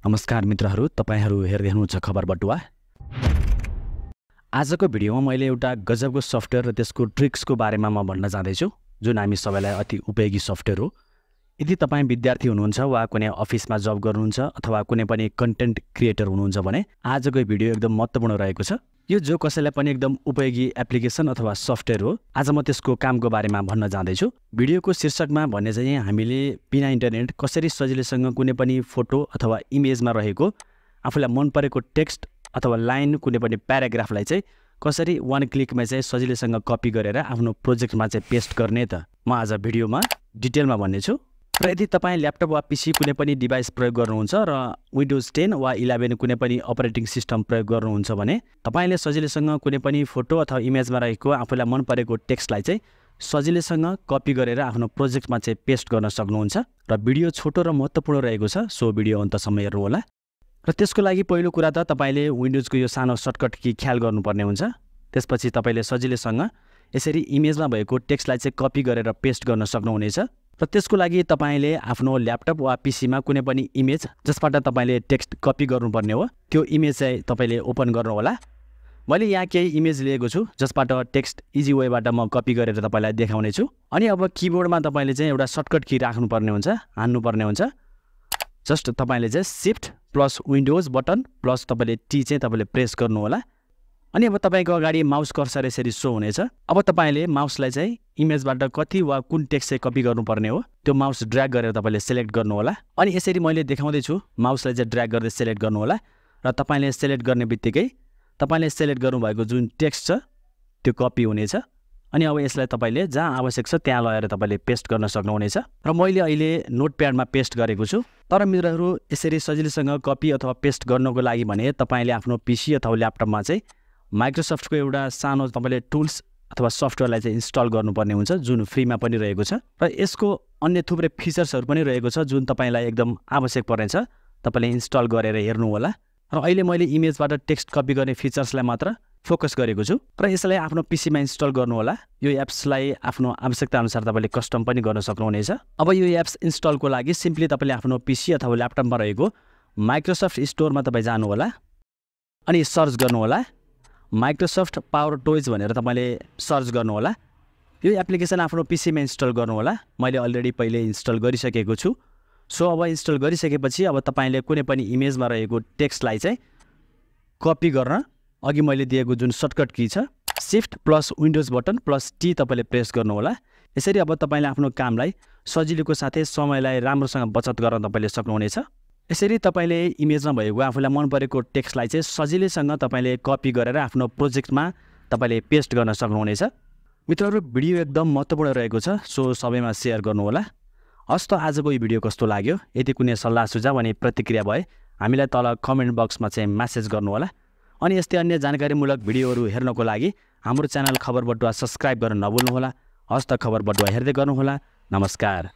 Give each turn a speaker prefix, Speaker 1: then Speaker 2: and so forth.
Speaker 1: नमस्कार मित्रहरू, तपाईहरु हेर्दै हुनुहुन्छ खबर बटुवा। आजको भिडियोमा मैले एउटा गजबको सफ्टवेयर र त्यसको ट्रिक्सको बारेमा म भन्न जाँदैछु, जुन हामी सबैलाई अति उपयोगी सफ्टवेयर हो। यदि तपाई विद्यार्थी हुनुहुन्छ वा कुनै अफिसमा जब गर्नुहुन्छ अथवा कुनै पनि कन्टेन्ट क्रिएटर हुनुहुन्छ भने आजको भिडियो एकदम महत्त्वपूर्ण रहेको छ। यो जो कसैलाई पनि एकदम उपयोगी एप्लिकेसन अथवा सफ्टवेयर हो। आज म त्यसको कामको बारेमा भन्न जाँदैछु। भिडियोको शीर्षकमा भन्ने चाहिँ हामीले बिना इन्टरनेट कसरी सजिलैसँग कुनै पनि फोटो अथवा इमेजमा रहेको आफूलाई मन परेको टेक्स्ट अथवा लाइन कुनै पनि प्याराग्राफलाई चाहिँ कसरी वान क्लिकमा चाहिँ सजिलैसँग कपी गरेर आफ्नो प्रोजेक्टमा चाहिँ पेस्ट गर्ने त म आज भिडियोमा डिटेलमा भन्नेछु। र यदि तपाईं ल्यापटप वा पीसी कुनै पनि डिभाइस प्रयोग गर्नुहुन्छ र विन्डोज 10 वा 11 कुनै पनि अपरेटिङ सिस्टम प्रयोग गर्नुहुन्छ भने तपाईले सजिलैसँग कुनै पनि फोटो अथवा इमेजमा रहेको आफूलाई मन परेको टेक्स्टलाई चाहिँ सजिलैसँग कपी गरेर आफ्नो प्रोजेक्टमा चाहिँ पेस्ट गर्न सक्नुहुन्छ। र भिडियो छोटो र महत्त्वपूर्ण रहेको छ, सो भिडियो अन्तसम्म हेर्नु होला। र त्यसको लागि पहिलो कुरा त तपाईले विन्डोजको यो सानो सर्टकट की ख्याल गर्नुपर्ने हुन्छ। त्यसपछि तपाईले सजिलैसँग यसरी इमेजमा भएको टेक्स्टलाई चाहिँ कपी गरेर पेस्ट गर्न सक्नुहुनेछ। र त्यसको लागि तपाईले आफ्नो ल्यापटप वा पीसीमा कुनै पनि इमेज जसबाट तपाईले टेक्स्ट कपी गर्नुपर्ने हो, त्यो इमेज चाहिँ तपाईले ओपन गर्नु होला। मैले यहाँ केही इमेज लिएको छु जसबाट टेक्स्ट इजी वेबाट म कपी गरेर तपाईलाई देखाउने छु। अनि अब किबोर्डमा तपाईले चाहिँ एउटा सर्टकट की राख्नुपर्ने हुन्छ, हान्नुपर्ने हुन्छ। जस्ट तपाईले चाहिँ shift plus windows button plus तपाईले टी चाहिँ तपाईले प्रेस गर्नु होला। अनि अब तपाईको अगाडि माउस कर्सर यसरी सो हुनेछ। अब तपाईले माउसलाई चाहिँ इमेजबाट कति वा कुन टेक्स्ट चाहिँ कपी गर्नुपर्ने हो त्यो माउस ड्र्याग गरेर तपाईले सिलेक्ट गर्नु होला। अनि यसरी मैले देखाउँदै छु, माउसलाई चाहिँ ड्र्याग गर्दै सिलेक्ट गर्नु होला। र तपाईले सिलेक्ट गर्ने बित्तिकै तपाईले सिलेक्ट गर्नुभएको जुन टेक्स्ट छ त्यो कपी हुनेछ। अनि अब यसलाई तपाईले जहाँ आवश्यक छ त्यहाँ लगाएर तपाईले पेस्ट गर्न सक्नुहुनेछ। र मैले अहिले नोटप्याडमा पेस्ट गरेको छु। तर मित्रहरू, यसरी सजिलैसँग कपी अथवा पेस्ट गर्नको लागि भने तपाईले आफ्नो पीसी अथवा ल्यापटपमा चाहिँ माइक्रोसफ्टको एउटा सानो तपाईले टुल्स अथवा सफ्टवेयरलाई चाहिँ इन्स्टल गर्नुपर्ने हुन्छ, जुन फ्रीमा पनि रहेको छ। र यसको अन्य थुप्रै फिचर्सहरू पनि रहेको छ जुन तपाईलाई एकदम आवश्यक पर्नेछ। तपाईले इन्स्टल गरेर हेर्नु होला। र अहिले मैले इमेजबाट टेक्स्ट कपी गर्ने फिचर्सलाई मात्र फोकस गरेको छु। र यसलाई आफ्नो पीसीमा इन्स्टल गर्नु होला। यो एप्सलाई आफ्नो आवश्यकता अनुसार तपाईले कस्टम पनि गर्न सक्नुहुनेछ। अब यो एप्स इन्स्टलको लागि सिम्पली तपाईले आफ्नो पीसी अथवा ल्यापटपमा रहेको माइक्रोसफ्ट स्टोरमा तपाईँ जानु होला। अनि सर्च गर्नु होला माइक्रोसफ्ट पावरटोys भनेर तपाईले सर्च गर्नु होला। यो एप्लिकेसन आफ्नो पीसीमा इन्स्टल गर्नु होला। मैले अलरेडी पहिले इन्स्टल गरिसकेको छु। सो अब इन्स्टल गरिसकेपछि अब तपाईले कुनै पनि इमेजमा रहेको टेक्स्टलाई चाहिँ कपी गर्न अघि मैले दिएको जुन सर्टकट की छ shift plus windows button plus T तपाईले प्रेस गर्नु होला। यसरी अब तपाईले आफ्नो कामलाई सजिलोको साथै समयलाई राम्रोसँग बचत गर्न तपाईले सक्नुहुनेछ। यसरी तपाईले इमेजमा भएको आफूलाई मन परेको टेक्स्टलाई चाहिँ सजिलैसँग तपाईले कपी गरेर आफ्नो प्रोजेक्टमा तपाईले पेस्ट गर्न सक्नुहुनेछ। मित्रहरू, भिडियो एकदम महत्त्वपूर्ण रहेको छ, सो सबैमा सेयर गर्नु होला। हस् त आजको यो भिडियो कस्तो लाग्यो? यदि कुनै सल्लाह सुझाव अनि प्रतिक्रिया भए हामीलाई तल कमेन्ट बक्समा चाहिँ मेसेज गर्नु होला। अनि यस्तै अन्य जानकारीमूलक भिडियोहरू हेर्नको लागि हाम्रो च्यानल खबर बटुवा सब्स्क्राइब गर्न नभुल्नु होला। हस् त खबर बटुवा हेर्दै गर्नु होला। नमस्कार।